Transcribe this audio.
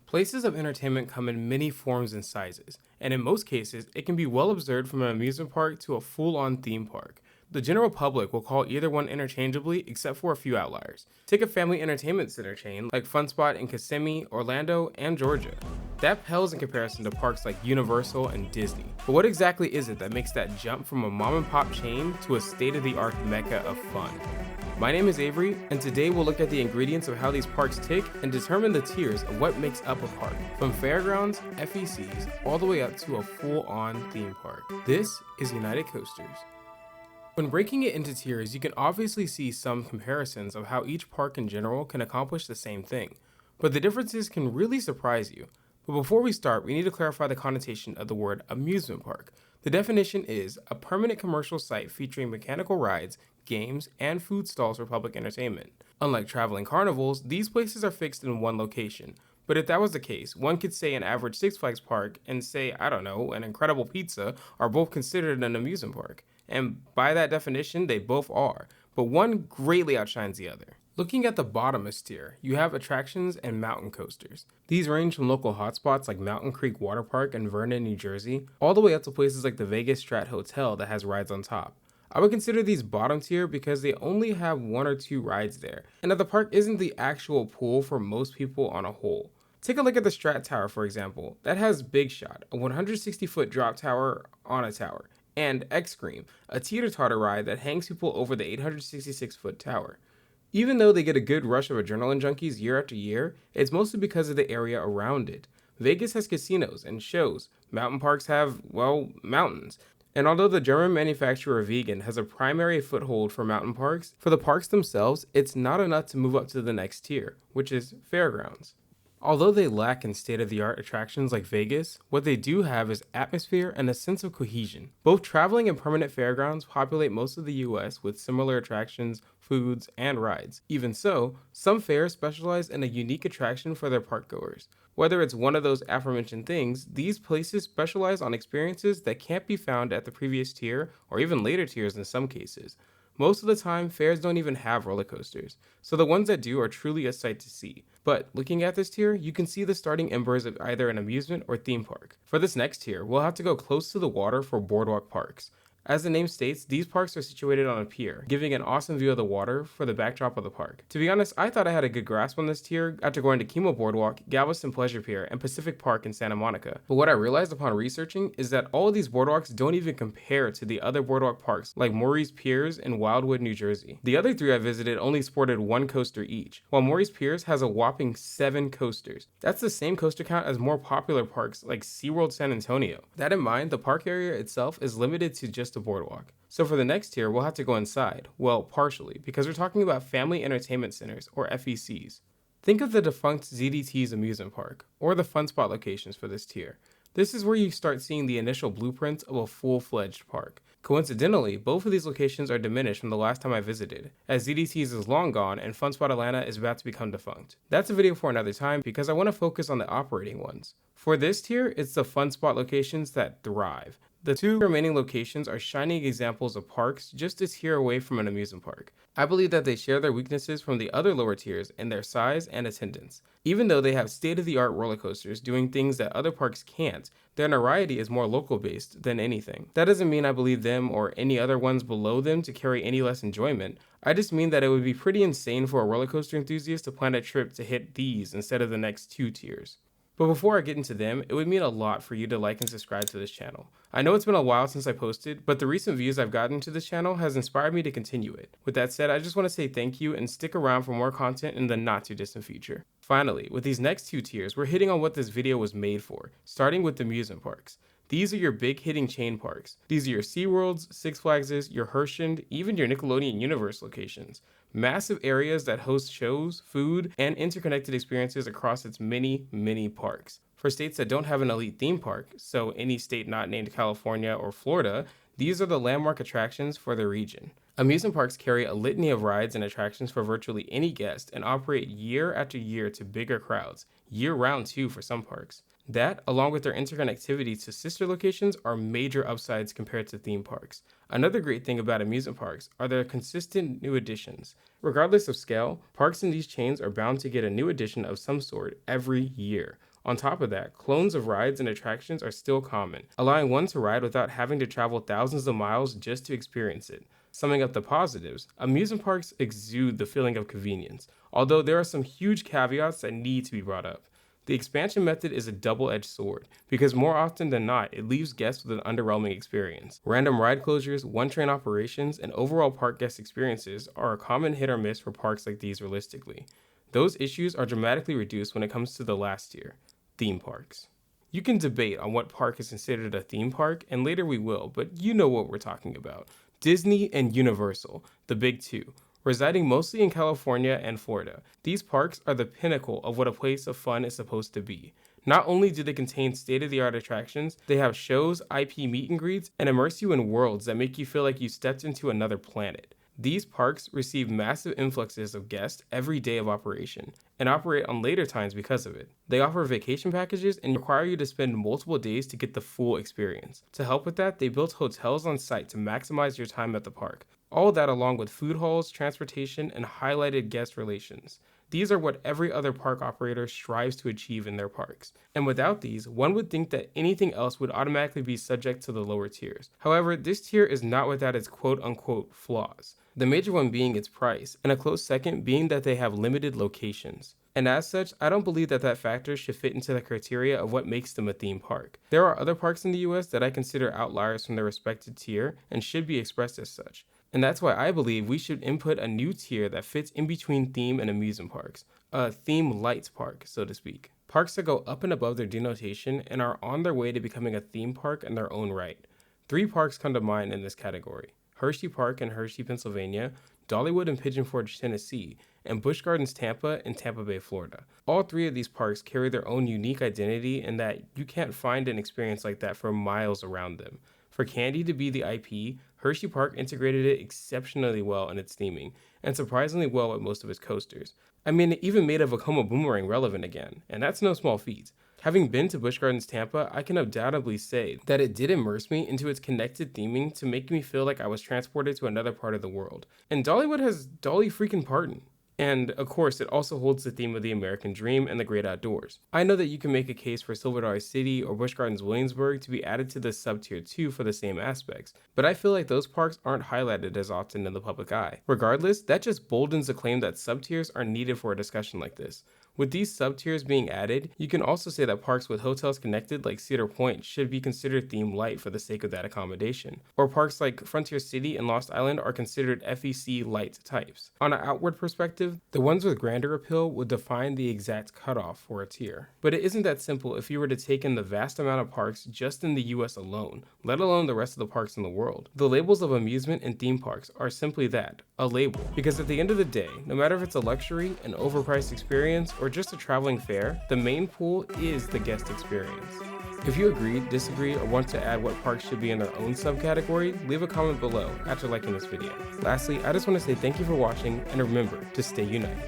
Places of entertainment come in many forms and sizes, and in most cases, it can be well observed from an amusement park to a full-on theme park. The general public will call either one interchangeably except for a few outliers. Take a family entertainment center chain like Fun Spot in Kissimmee, Orlando, and Georgia. That pales in comparison to parks like Universal and Disney. But what exactly is it that makes that jump from a mom and pop chain to a state-of-the-art mecca of fun? My name is Avery, and today we'll look at the ingredients of how these parks tick and determine the tiers of what makes up a park, from fairgrounds, FECs, all the way up to a full-on theme park. This is United Coasters. When breaking it into tiers, you can obviously see some comparisons of how each park in general can accomplish the same thing, but the differences can really surprise you. But before we start, we need to clarify the connotation of the word amusement park. The definition is a permanent commercial site featuring mechanical rides, games, and food stalls for public entertainment. Unlike traveling carnivals, these places are fixed in one location. But if that was the case, one could say an average Six Flags park and say, I don't know, an Incredible Pizza are both considered an amusement park. And by that definition, they both are, but one greatly outshines the other. Looking at the bottomest tier, you have attractions and mountain coasters. These range from local hotspots like Mountain Creek Water Park in Vernon, New Jersey, all the way up to places like the Vegas Strat Hotel that has rides on top. I would consider these bottom tier because they only have one or two rides there, and that the park isn't the actual pool for most people on a whole. Take a look at the Strat Tower, for example. That has Big Shot, a 160-foot drop tower on a tower, and X-Scream, a teeter-totter ride that hangs people over the 866-foot tower. Even though they get a good rush of adrenaline junkies year after year, it's mostly because of the area around it. Vegas has casinos and shows. Mountain parks have, well, mountains. And although the German manufacturer Vegan has a primary foothold for mountain parks, for the parks themselves, it's not enough to move up to the next tier, which is fairgrounds. Although they lack in state-of-the-art attractions like Vegas, what they do have is atmosphere and a sense of cohesion. Both traveling and permanent fairgrounds populate most of the US with similar attractions, foods, and rides. Even so, some fairs specialize in a unique attraction for their parkgoers. Whether it's one of those aforementioned things, these places specialize on experiences that can't be found at the previous tier or even later tiers in some cases. Most of the time, fairs don't even have roller coasters, so the ones that do are truly a sight to see. But looking at this tier, you can see the starting embers of either an amusement or theme park. For this next tier, we'll have to go close to the water for boardwalk parks. As the name states, these parks are situated on a pier, giving an awesome view of the water for the backdrop of the park. To be honest, I thought I had a good grasp on this tier after going to Kemo Boardwalk, Galveston Pleasure Pier, and Pacific Park in Santa Monica. But what I realized upon researching is that all of these boardwalks don't even compare to the other boardwalk parks like Maurice Piers in Wildwood, New Jersey. The other three I visited only sported one coaster each, while Maurice Piers has a whopping 7 coasters. That's the same coaster count as more popular parks like SeaWorld San Antonio. That in mind, the park area itself is limited to just a boardwalk. So for the next tier, we'll have to go inside. Well, partially, because we're talking about family entertainment centers, or FECs. Think of the defunct ZDT's amusement park, or the Fun Spot locations for this tier. This is where you start seeing the initial blueprints of a full-fledged park. Coincidentally, both of these locations are diminished from the last time I visited, as ZDT's is long gone and Fun Spot Atlanta is about to become defunct. That's a video for another time because I want to focus on the operating ones. For this tier, it's the Fun Spot locations that thrive. The 2 remaining locations are shining examples of parks just a tier away from an amusement park. I believe that they share their weaknesses from the other lower tiers in their size and attendance. Even though they have state-of-the-art roller coasters doing things that other parks can't, their notoriety is more local-based than anything. That doesn't mean I believe them or any other ones below them to carry any less enjoyment. I just mean that it would be pretty insane for a roller coaster enthusiast to plan a trip to hit these instead of the next 2 tiers. But before I get into them, it would mean a lot for you to like and subscribe to this channel. I know it's been a while since I posted, but the recent views I've gotten to this channel has inspired me to continue it. With that said, I just want to say thank you and stick around for more content in the not too distant future. Finally, with these next 2 tiers, we're hitting on what this video was made for, starting with amusement parks. These are your big hitting chain parks. These are your SeaWorlds, Six Flagses, your Hershend, even your Nickelodeon Universe locations. Massive areas that host shows, food, and interconnected experiences across its many parks. For states that don't have an elite theme park, so any state not named California or Florida, these are the landmark attractions for the region. Amusement parks carry a litany of rides and attractions for virtually any guest and operate year after year to bigger crowds, year-round too for some parks. That, along with their interconnectivity to sister locations, are major upsides compared to theme parks. Another great thing about amusement parks are their consistent new additions. Regardless of scale, parks in these chains are bound to get a new addition of some sort every year. On top of that, clones of rides and attractions are still common, allowing one to ride without having to travel thousands of miles just to experience it. Summing up the positives, amusement parks exude the feeling of convenience, although there are some huge caveats that need to be brought up. The expansion method is a double-edged sword, because more often than not, it leaves guests with an underwhelming experience. Random ride closures, one-train operations, and overall park guest experiences are a common hit or miss for parks like these realistically. Those issues are dramatically reduced when it comes to the last tier, theme parks. You can debate on what park is considered a theme park, and later we will, but you know what we're talking about. Disney and Universal, the big two. Residing mostly in California and Florida, these parks are the pinnacle of what a place of fun is supposed to be. Not only do they contain state-of-the-art attractions, they have shows, IP meet and greets, and immerse you in worlds that make you feel like you stepped into another planet. These parks receive massive influxes of guests every day of operation, and operate on later times because of it. They offer vacation packages and require you to spend multiple days to get the full experience. To help with that, they built hotels on site to maximize your time at the park. All that along with food halls, transportation, and highlighted guest relations. These are what every other park operator strives to achieve in their parks. And without these, one would think that anything else would automatically be subject to the lower tiers. However, this tier is not without its quote-unquote flaws. The major one being its price, and a close second being that they have limited locations. And as such, I don't believe that factor should fit into the criteria of what makes them a theme park. There are other parks in the US that I consider outliers from their respected tier and should be expressed as such. And that's why I believe we should input a new tier that fits in between theme and amusement parks. A theme light park, so to speak. Parks that go up and above their denotation and are on their way to becoming a theme park in their own right. 3 parks come to mind in this category: Hershey Park in Hershey, Pennsylvania, Dollywood in Pigeon Forge, Tennessee, and Busch Gardens Tampa in Tampa Bay, Florida. All 3 of these parks carry their own unique identity in that you can't find an experience like that for miles around them. For Candy to be the IP, Hershey Park integrated it exceptionally well in its theming, and surprisingly well with most of its coasters. I mean, it even made a Vekoma Boomerang relevant again, and that's no small feat. Having been to Busch Gardens Tampa, I can undoubtedly say that it did immerse me into its connected theming to make me feel like I was transported to another part of the world. And Dollywood has Dolly freaking Parton. And of course, it also holds the theme of the American dream and the great outdoors. I know that you can make a case for Silver Dollar City or Busch Gardens Williamsburg to be added to the sub-tier 2 for the same aspects, but I feel like those parks aren't highlighted as often in the public eye. Regardless, that just boldens the claim that sub-tiers are needed for a discussion like this. With these sub-tiers being added, you can also say that parks with hotels connected like Cedar Point should be considered theme light for the sake of that accommodation. Or parks like Frontier City and Lost Island are considered FEC light types. On an outward perspective, the ones with grander appeal would define the exact cutoff for a tier. But it isn't that simple if you were to take in the vast amount of parks just in the US alone, let alone the rest of the parks in the world. The labels of amusement and theme parks are simply that, a label. Because at the end of the day, no matter if it's a luxury, an overpriced experience, or just a traveling fare, the main pool is the guest experience. If you agree, disagree, or want to add what parks should be in their own subcategory, leave a comment below after liking this video. Lastly, I just want to say thank you for watching, and remember to stay united.